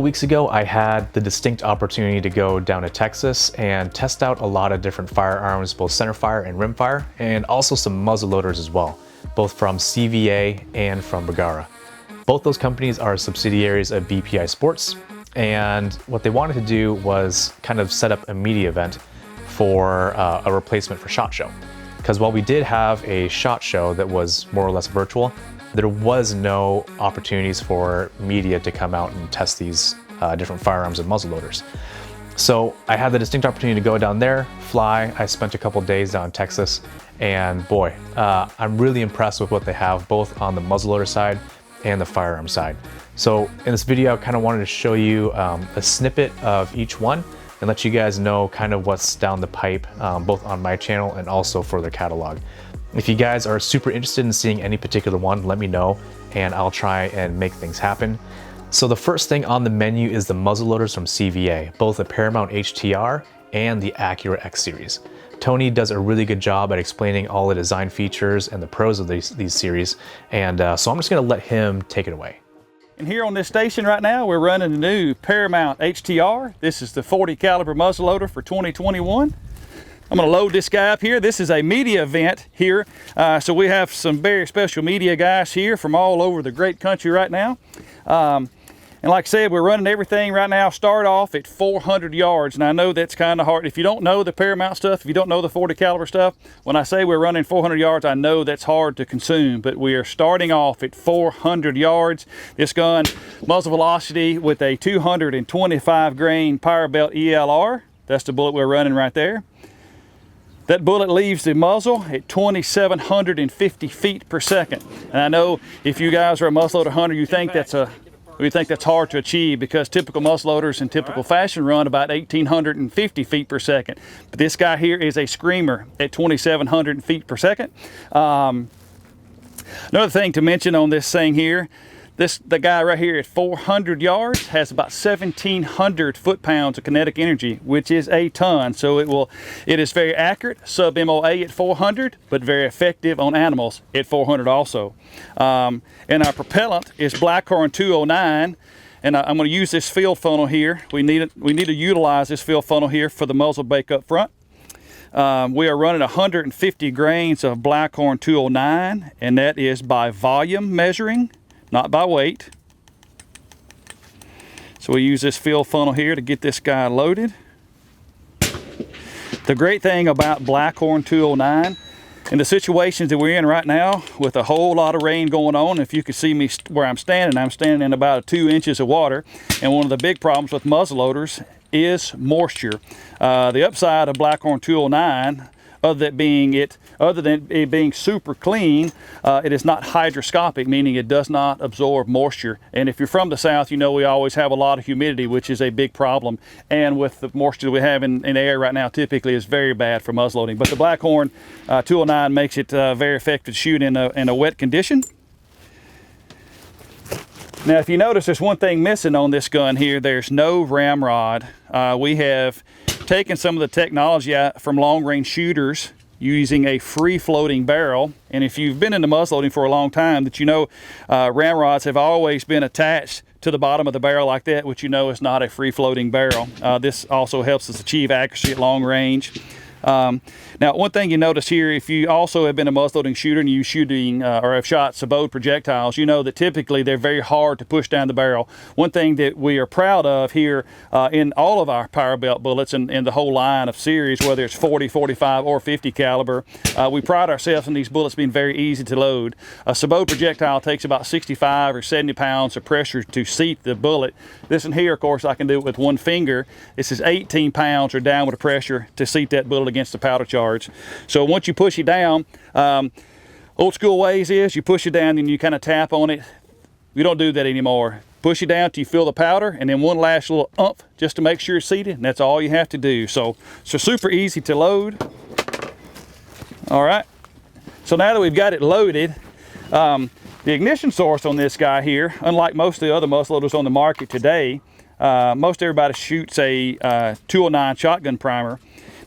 weeks ago, I had the distinct opportunity to go down to Texas and test out a lot of different firearms, both centerfire and rimfire, and also some muzzleloaders as well, both from CVA and from Bergara. Both those companies are subsidiaries of BPI Sports, and what they wanted to do was kind of set up a media event for a replacement for SHOT Show. Because while we did have a SHOT Show that was more or less virtual, there was no opportunities for media to come out and test these different firearms and muzzleloaders. So I had the distinct opportunity to go down there, fly. I spent a couple days down in Texas, and boy, I'm really impressed with what they have, both on the muzzleloader side and the firearm side. So in this video, I kind of wanted to show you a snippet of each one and let you guys know kind of what's down the pipe, both on my channel and also for their catalog. If you guys are super interested in seeing any particular one, let me know and I'll try and make things happen. So the first thing on the menu is the muzzleloaders from CVA, both the Paramount HTR and the Acura X-Series. Tony does a really good job at explaining all the design features and the pros of these series, and so I'm just gonna let him take it away. And here on this station right now, we're running the new Paramount HTR. This is the 40 caliber muzzleloader for 2021. I'm gonna load this guy up here. This is a media event here. So we have some very special media guys here from all over the great country right now. And like I said, we're running everything right now, start off at 400 yards. And I know that's kind of hard. If you don't know the Paramount stuff, if you don't know the 40 caliber stuff, when I say we're running 400 yards, I know that's hard to consume, but we are starting off at 400 yards. This gun, muzzle velocity with a 225 grain power belt ELR. That's the bullet we're running right there. That bullet leaves the muzzle at 2,750 feet per second. And I know if you guys are a muzzleloader hunter, you think that's hard to achieve, because typical muzzleloaders in typical fashion run about 1,850 feet per second. But this guy here is a screamer at 2,700 feet per second. Another thing to mention on this thing here, the guy right here at 400 yards has about 1,700 foot-pounds of kinetic energy, which is a ton. So it is very accurate, sub-MOA at 400, but very effective on animals at 400 also. And our propellant is Blackhorn 209, and I'm going to use this field funnel here. We need to utilize this field funnel here for the muzzle bake up front. We are running 150 grains of Blackhorn 209, and that is by volume measuring, not by weight. So we use this fill funnel here to get this guy loaded. The great thing about Blackhorn 209, in the situations that we're in right now with a whole lot of rain going on, if you can see me where I'm standing in about 2 inches of water, and one of the big problems with muzzleloaders is moisture. The upside of Blackhorn 209, other than it being super clean, it is not hydroscopic, meaning it does not absorb moisture. And if you're from the South, you know we always have a lot of humidity, which is a big problem. And with the moisture we have in the air right now, typically is very bad for muzzleloading. But the Blackhorn 209 makes it very effective to shoot in a wet condition. Now, if you notice, there's one thing missing on this gun here. There's no ramrod. We have taken some of the technology out from long-range shooters using a free-floating barrel. And if you've been into muzzleloading for a long time, that you know ramrods have always been attached to the bottom of the barrel like that, which you know is not a free-floating barrel. This also helps us achieve accuracy at long range. Now, one thing you notice here, if you also have been a muzzleloading shooter and you shooting or have shot sabot projectiles, you know that typically they're very hard to push down the barrel. One thing that we are proud of here in all of our power belt bullets and the whole line of series, whether it's 40, 45, or 50 caliber, we pride ourselves in these bullets being very easy to load. A sabot projectile takes about 65 or 70 pounds of pressure to seat the bullet. This one here, of course, I can do it with one finger. This is 18 pounds or downward pressure to seat that bullet against the powder charge. So once you push it down, old school ways is you push it down and you kind of tap on it. We don't do that anymore. Push it down till you feel the powder, and then one last little umph just to make sure it's seated, and that's all you have to do. So super easy to load. All right. So now that we've got it loaded, the ignition source on this guy here, unlike most of the other muzzleloaders on the market today, most everybody shoots a 209 shotgun primer.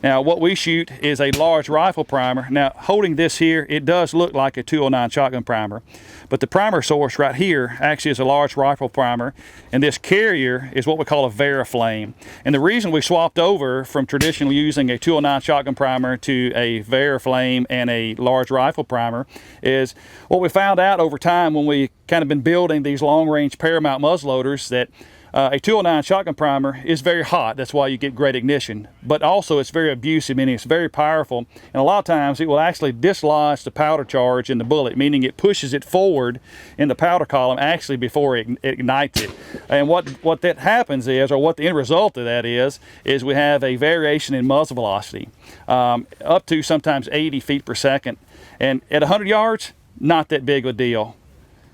Now what we shoot is a large rifle primer. Now holding this here, it does look like a 209 shotgun primer, but the primer source right here actually is a large rifle primer, and this carrier is what we call a Veriflame. And the reason we swapped over from traditionally using a 209 shotgun primer to a Veriflame and a large rifle primer is what we found out over time when we kind of been building these long-range Paramount muzzleloaders, that a 209 shotgun primer is very hot. That's why you get great ignition, but also it's very abusive, meaning it's very powerful, and a lot of times it will actually dislodge the powder charge in the bullet, meaning it pushes it forward in the powder column actually before it ignites it. And what that happens is, or what the end result of that is we have a variation in muzzle velocity up to sometimes 80 feet per second, and at 100 yards, not that big of a deal.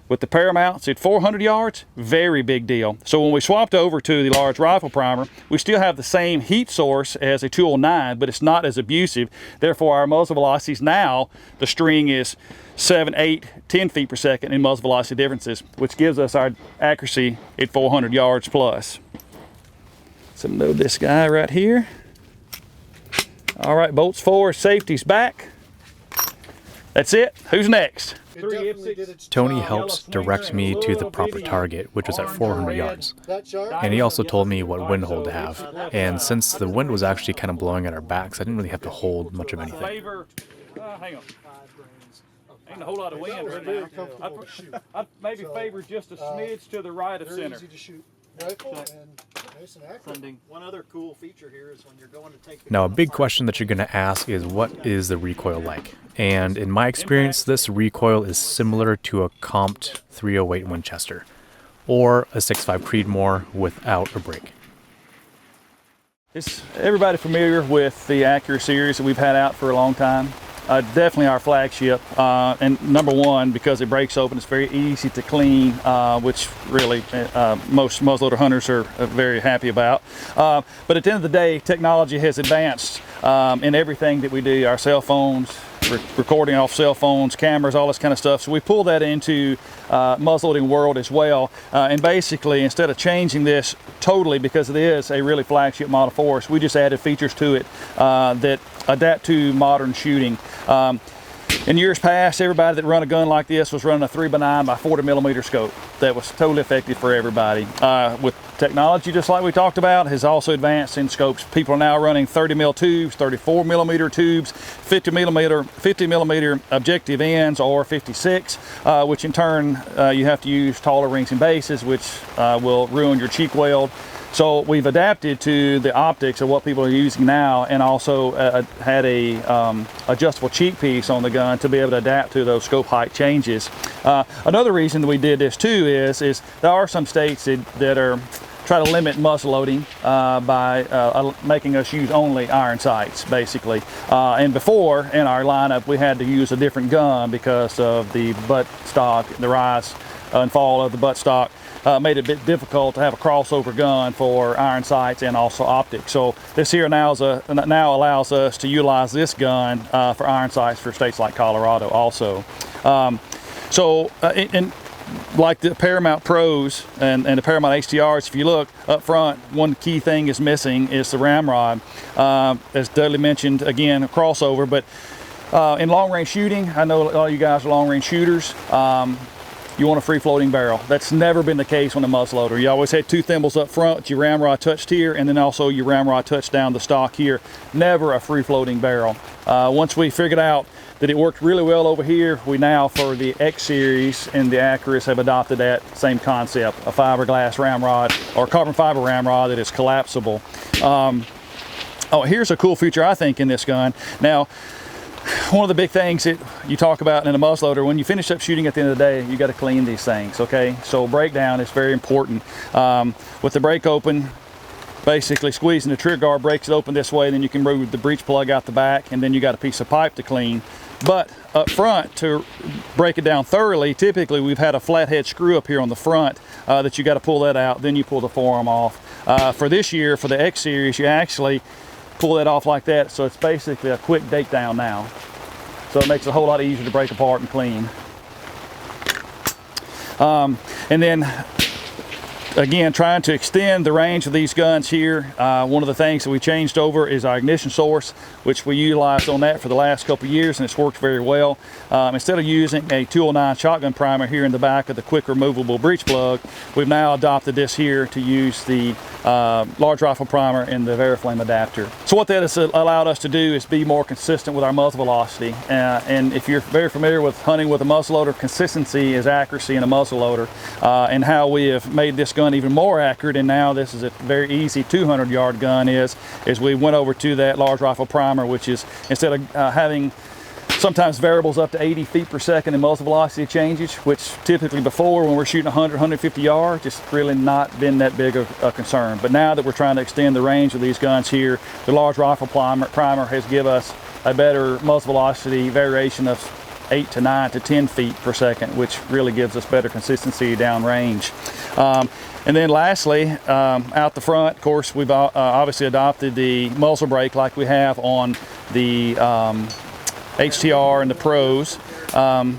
With the Paramounts at 400 yards, very big deal. So when we swapped over to the large rifle primer, we still have the same heat source as a 209, but it's not as abusive. Therefore, our muzzle velocities now, the string is 7, 8, 10 feet per second in muzzle velocity differences, which gives us our accuracy at 400 yards plus. So load this guy right here. All right, bolts forward, safety's back. That's it. Who's next? Tony helps direct me to the proper target, which was at 400 yards. And he also told me what wind hold to have. And since the wind was actually kind of blowing at our backs, I didn't really have to hold much of anything. Hang on. Ain't a whole lot of wind right now. I'd maybe favor just a smidge to the right of center. Easy to shoot rifle and nice and accurate. One other cool feature here is when you're going to take the Now, a big question that you're going to ask is, what is the recoil like? And in my experience, this recoil is similar to a comped 308 Winchester or a 6.5 Creedmoor without a brake. Is everybody familiar with the Acura series that we've had out for a long time? Definitely our flagship, and number one, because it breaks open, it's very easy to clean, which really most muzzleloader hunters are very happy about. But at the end of the day, technology has advanced in everything that we do. Our cell phones, recording off cell phones, cameras, all this kind of stuff. So we pull that into muzzleloading world as well. And basically, instead of changing this totally, because it is a really flagship model for us, we just added features to it that adapt to modern shooting. In years past, everybody that run a gun like this was running a 3x9 by 40 millimeter scope. That was totally effective for everybody. With technology, just like we talked about, has also advanced in scopes. People are now running 30 mil tubes, 34 millimeter tubes, 50 millimeter objective ends, or 56, which in turn you have to use taller rings and bases, which will ruin your cheek weld. So we've adapted to the optics of what people are using now, and also had a adjustable cheek piece on the gun to be able to adapt to those scope height changes. Another reason that we did this too is there are some states that are try to limit muzzle loading by making us use only iron sights, basically. And before, in our lineup, we had to use a different gun because of the butt stock, the rise and fall of the butt stock. Made it a bit difficult to have a crossover gun for iron sights and also optics. So this here now allows us to utilize this gun for iron sights for states like Colorado also. Like the Paramount Pros and the Paramount HTRs, if you look up front, one key thing is missing is the ramrod. As Dudley mentioned, again, a crossover, but in long range shooting, I know a lot of you guys are long range shooters. You want a free floating barrel. That's never been the case on a muzzleloader. You always had two thimbles up front, your ramrod touched here, and then also your ramrod touched down the stock here. Never a free floating barrel. Once we figured out that it worked really well over here, we now, for the X-series and the Acuras, have adopted that same concept, a fiberglass ramrod or carbon fiber ramrod that is collapsible. Oh, here's a cool feature I think in this gun. Now, one of the big things that you talk about in a muzzleloader, when you finish up shooting at the end of the day, you got to clean these things, okay? So breakdown is very important. With the brake open, basically squeezing the trigger guard breaks it open this way, then you can move the breech plug out the back, and then you got a piece of pipe to clean. But up front, to break it down thoroughly, typically we've had a flathead screw up here on the front that you got to pull that out, then you pull the forearm off. For this year, for the X-series, you actually pull that off like that, so it's basically a quick date down now. So it makes it a whole lot easier to break apart and clean. And then Again, trying to extend the range of these guns here. One of the things that we changed over is our ignition source, which we utilized on that for the last couple of years, and it's worked very well. Instead of using a 209 shotgun primer here in the back of the quick removable breech plug, we've now adopted this here to use the large rifle primer in the Veriflame adapter. So what that has allowed us to do is be more consistent with our muzzle velocity. And if you're very familiar with hunting with a muzzleloader, consistency is accuracy in a muzzleloader. And how we have made this gun even more accurate, and now this is a very easy 200-yard gun, is we went over to that large rifle primer, which is, instead of having sometimes variables up to 80 feet per second in muzzle velocity changes, which typically before when we're shooting 100, 150 yards, just really not been that big of a concern. But now that we're trying to extend the range of these guns here, the large rifle primer has given us a better muzzle velocity variation of 8 to 9 to 10 feet per second, which really gives us better consistency down range. And then lastly, out the front, of course, we've obviously adopted the muzzle brake like we have on the HTR and the Pros. One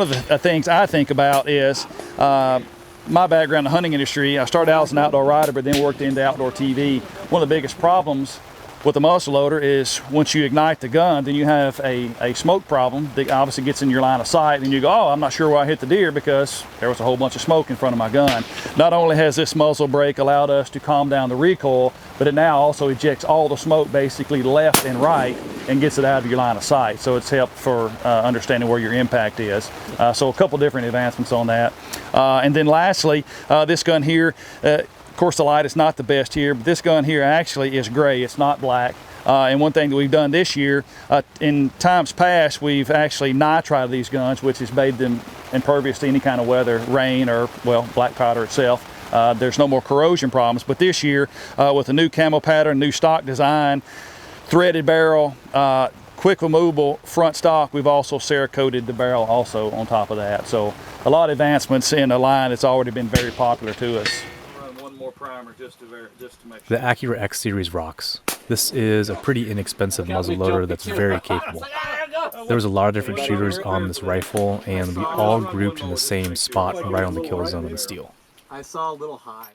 of the things I think about is my background in the hunting industry. I started out as an outdoor rider, but then worked into outdoor TV. One of the biggest problems with the muzzleloader is once you ignite the gun, then you have a smoke problem that obviously gets in your line of sight, and you go, oh, I'm not sure where I hit the deer because there was a whole bunch of smoke in front of my gun. Not only has this muzzle brake allowed us to calm down the recoil, but it now also ejects all the smoke basically left and right and gets it out of your line of sight. So it's helped for understanding where your impact is. So a couple different advancements on that. And then lastly, this gun here, of course, the light is not the best here, but this gun here actually is gray. It's not black. And one thing that we've done this year, in times past, we've actually nitrided these guns, which has made them impervious to any kind of weather, rain, or, well, black powder itself. There's no more corrosion problems. But this year, with a new camo pattern, new stock design, threaded barrel, quick removable front stock, we've also Cerakoted the barrel also on top of that. So a lot of advancements in a line that's already been very popular to us. More primer just to make sure. The Acura X-Series rocks. This is a pretty inexpensive muzzleloader that's very capable. There was a lot of different shooters on this rifle, and we all grouped in the same spot right on the kill zone of the steel. I saw a little high.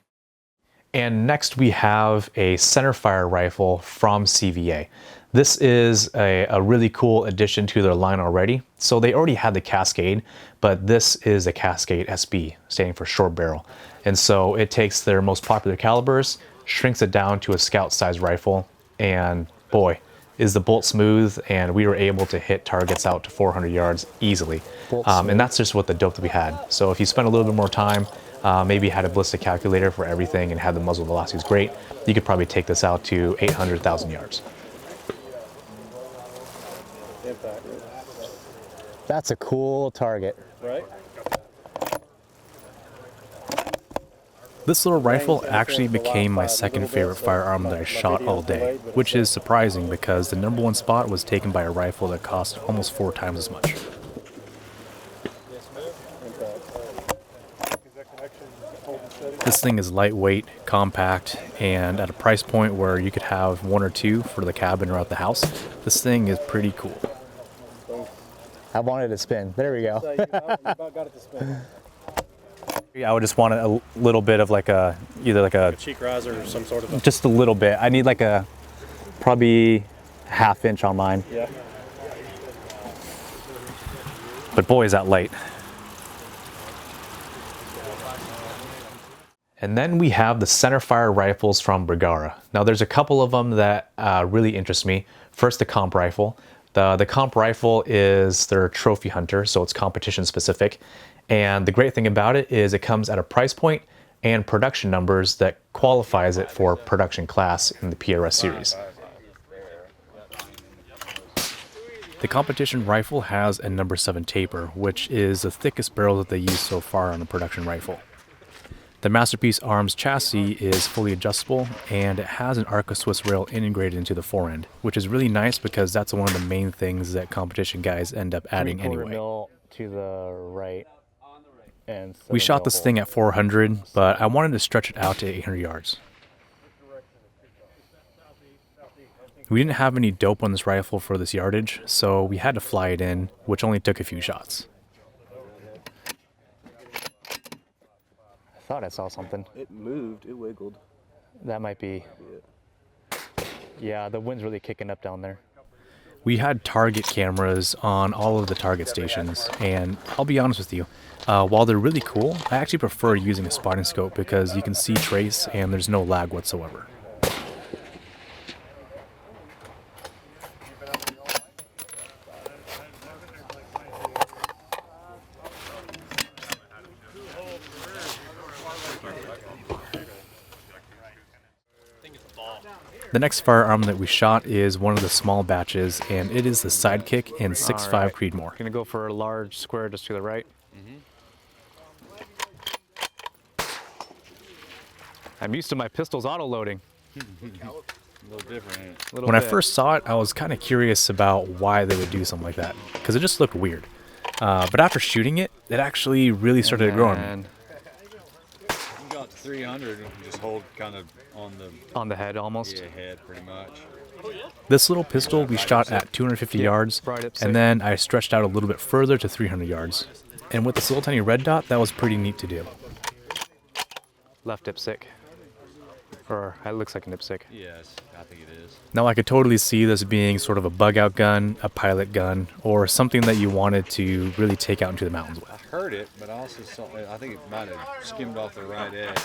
And next we have a centerfire rifle from CVA. This is a really cool addition to their line already. So they already had the Cascade, but this is a Cascade SB, standing for short barrel. And so it takes their most popular calibers, shrinks it down to a scout size rifle, and boy, is the bolt smooth, and we were able to hit targets out to 400 yards easily. And that's just what the dope that we had. So if you spend a little bit more time, maybe had a ballistic calculator for everything and had the muzzle velocities great, you could probably take this out to 800,000 yards. That's a cool target. Right? This little rifle actually became my second favorite firearm that I shot all day, which is surprising because the #1 spot was taken by a rifle that cost almost 4 times as much. This thing is lightweight, compact, and at a price point where you could have 1 or 2 for the cabin or at the house, this thing is pretty cool. I wanted to spin. There we go. I would just want a little bit of like either like a cheek riser or some sort of just a little bit. I need like a probably 1/2 inch on mine. Yeah. But boy, is that light. And then we have the centerfire rifles from Bergara. Now there's a couple of them that really interest me. First, the comp rifle. The comp rifle is their trophy hunter, so it's competition specific. And the great thing about it is it comes at a price point and production numbers that qualifies it for production class in the PRS series. The competition rifle has a number 7 taper, which is the thickest barrel that they use so far on a production rifle. The Masterpiece Arms chassis is fully adjustable, and it has an Arca Swiss rail integrated into the forend, which is really nice because that's one of the main things that competition guys end up adding anyway. To the right. And we shot this thing at 400, but I wanted to stretch it out to 800 yards. We didn't have any dope on this rifle for this yardage, so we had to fly it in, which only took a few shots. I thought I saw something. It moved, it wiggled. That might be. Yeah, the wind's really kicking up down there. We had target cameras on all of the target stations, and I'll be honest with you, while they're really cool, I actually prefer using a spotting scope because you can see trace and there's no lag whatsoever. The next firearm that we shot is one of the small batches, and it is the Sidekick in 6.5 Creedmoor. Gonna go for a large square just to the right. I'm used to my pistols auto-loading. A little different. When I first saw it, I was kind of curious about why they would do something like that, because it just looked weird. But after shooting it, it actually really started to grow on me. You got 300 and just hold kind of On the head almost. yeah, head pretty much. This little pistol we shot at 250 yards, right up and then I stretched out a little bit further to 300 yards. And with this little tiny red dot, that was pretty neat to do. Left dipstick. Or it looks like an dipstick. Yes, I think it is. Now I could totally see this being sort of a bug out gun, a pilot gun, or something that you wanted to really take out into the mountains with. I heard it, but I also saw, I think it might have skimmed off the right edge.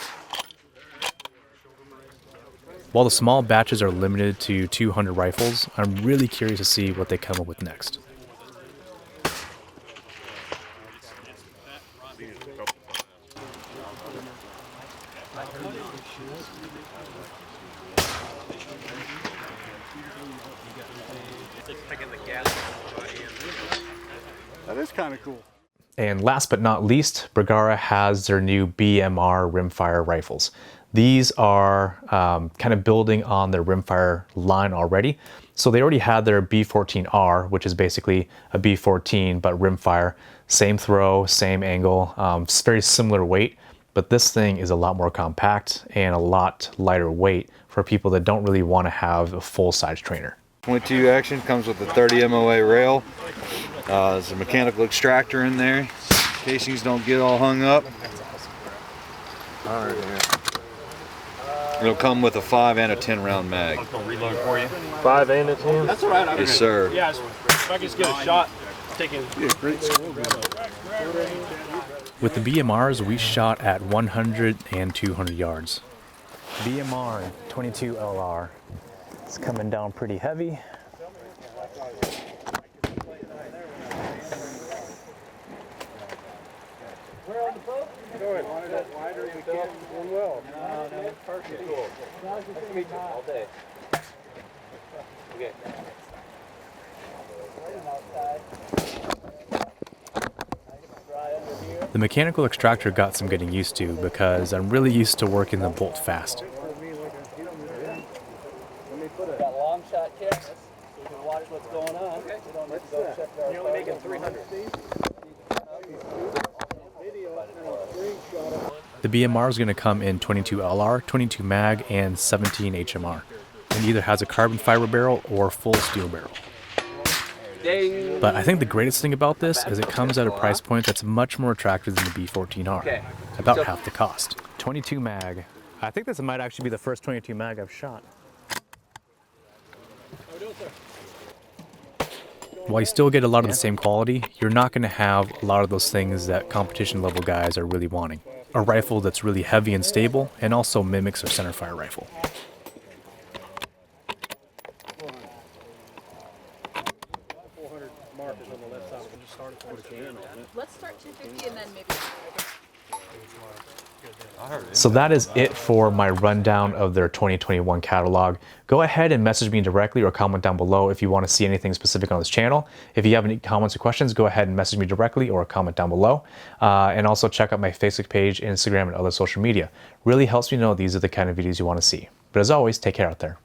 While the small batches are limited to 200 rifles, I'm really curious to see what they come up with next. That is kind of cool. And last but not least, Bergara has their new BMR rimfire rifles. These are kind of building on their rimfire line already. So they already had their B14R, which is basically a B14 but rimfire. Same throw, same angle, it's very similar weight, but this thing is a lot more compact and a lot lighter weight for people that don't really want to have a full-size trainer. 22 action comes with a 30 MOA rail. There's a mechanical extractor in there. Casings don't get all hung up. All right, yeah. It'll come with a 5 and a 10 round mag. 5 and a 10? That's all right. Yes, sir. Yeah, if I can just get a shot, taking. Yeah, great score. With the BMRs, we shot at 100 and 200 yards. BMR 22 LR. It's coming down pretty heavy. The mechanical extractor got some getting used to because I'm really used to working the bolt fast. Got long shot kicks, so you can watch what's going on. Okay. You don't need to go check our. You're only making 300. The BMR is going to come in 22 LR, 22 mag, and 17 HMR. It either has a carbon fiber barrel or full steel barrel. But I think the greatest thing about this is it comes at a price point that's much more attractive than the B14R, about half the cost. 22 mag. I think this might actually be the first 22 mag I've shot. While you still get a lot of the same quality, you're not going to have a lot of those things that competition level guys are really wanting. A rifle that's really heavy and stable and also mimics their centerfire rifle. Let's start 250 and then maybe. So that is it for my rundown of their 2021 catalog. Go ahead and message me directly or comment down below if you want to see anything specific on this channel. If you have any comments or questions, go ahead and message me directly or comment down below. And also check out my Facebook page, Instagram, and other social media. Really helps me know these are the kind of videos you want to see. But as always, take care out there.